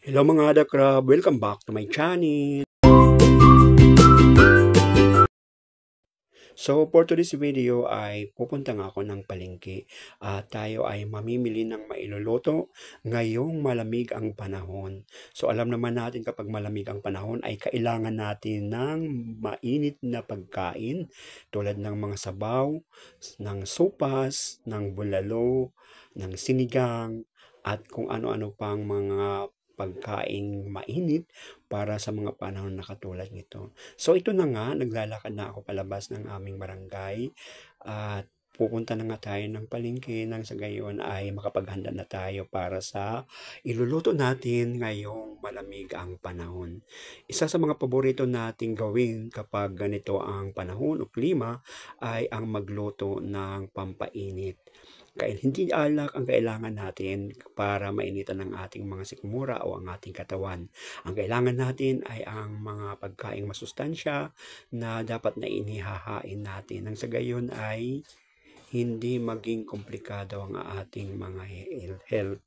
Hello mga Adakrab, welcome back to my channel. So for today's video ay pupunta nga ako ng palengke at tayo ay mamimili ng mailuluto ngayong malamig ang panahon. So alam naman natin kapag malamig ang panahon ay kailangan natin ng mainit na pagkain tulad ng mga sabaw, ng sopas, ng bulalo, ng sinigang at kung ano-ano pang mga pagkaing mainit para sa mga panahon na katulad nito. So ito na nga, naglalakad na ako palabas ng aming barangay at pupunta na nga tayo ng palengke nang sa gayon ay makapaghanda na tayo para sa iluluto natin ngayong malamig ang panahon. Isa sa mga paborito nating gawin kapag ganito ang panahon o klima ay ang magluto ng pampainit. Hindi alak ang kailangan natin para mainitan ang ating mga sikmura o ang ating katawan. Ang kailangan natin ay ang mga pagkaing masustansya na dapat na inihahain natin. Nang sa gayon ay hindi maging komplikado ang ating mga health.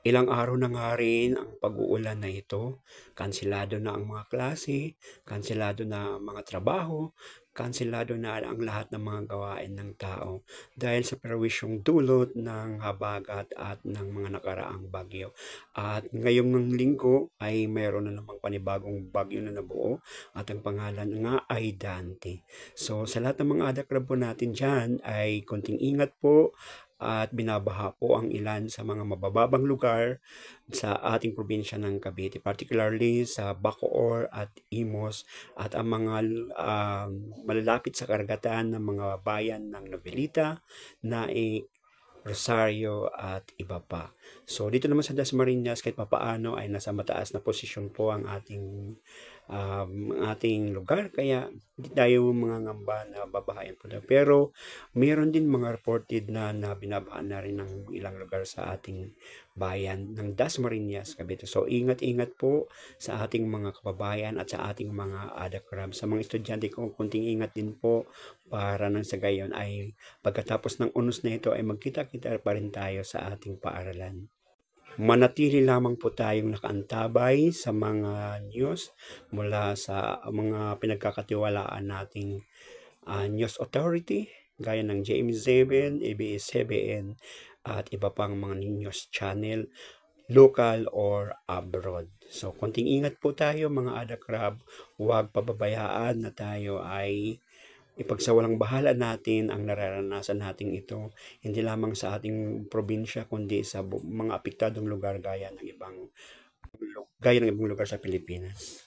Ilang araw na nga rin ang pag-uulan na ito, kanselado na ang mga klase, kanselado na ang mga trabaho, kanselado na ang lahat ng mga gawain ng tao dahil sa perwisyong dulot ng habagat at ng mga nakaraang bagyo. At ngayong ng linggo ay mayroon na namang panibagong bagyo na nabuo at ang pangalan nga ay Dante. So sa lahat ng mga adakrab po natin dyan ay konting ingat po at binabaha po ang ilan sa mga mabababang lugar sa ating probinsya ng Cavite, particularly sa Bacoor at Imos at ang mga malalapit sa karagatan ng mga bayan ng Novelita, Naik, Rosario at iba pa. So dito naman sa Dasmariñas kahit papaano ay nasa mataas na posisyon po ang ating lugar kaya hindi tayo mga ngamba na babahayan po. Pero mayroon din mga reported na binabahan na rin ng ilang lugar sa ating bayan ng Dasmariñas, Cavite. So ingat-ingat po sa ating mga kababayan at sa ating mga adakrab. Sa mga estudyante ko, kunting ingat din po para nang sa gayon ay pagkatapos ng unos na ito ay magkita-kita pa rin tayo sa ating paaralan. Manatili lamang po tayong nakaantabay sa mga news mula sa mga pinagkakatiwalaan nating news authority gaya ng GMA7, ABS-CBN at iba pang mga news channel local or abroad. So konting ingat po tayo mga adakrab, huwag pababayaan na tayo ay ipagsawalang bahala natin ang nararanasan natin ito, hindi lamang sa ating probinsya, kundi sa mga apektadong lugar gaya ng ibang lugar sa Pilipinas.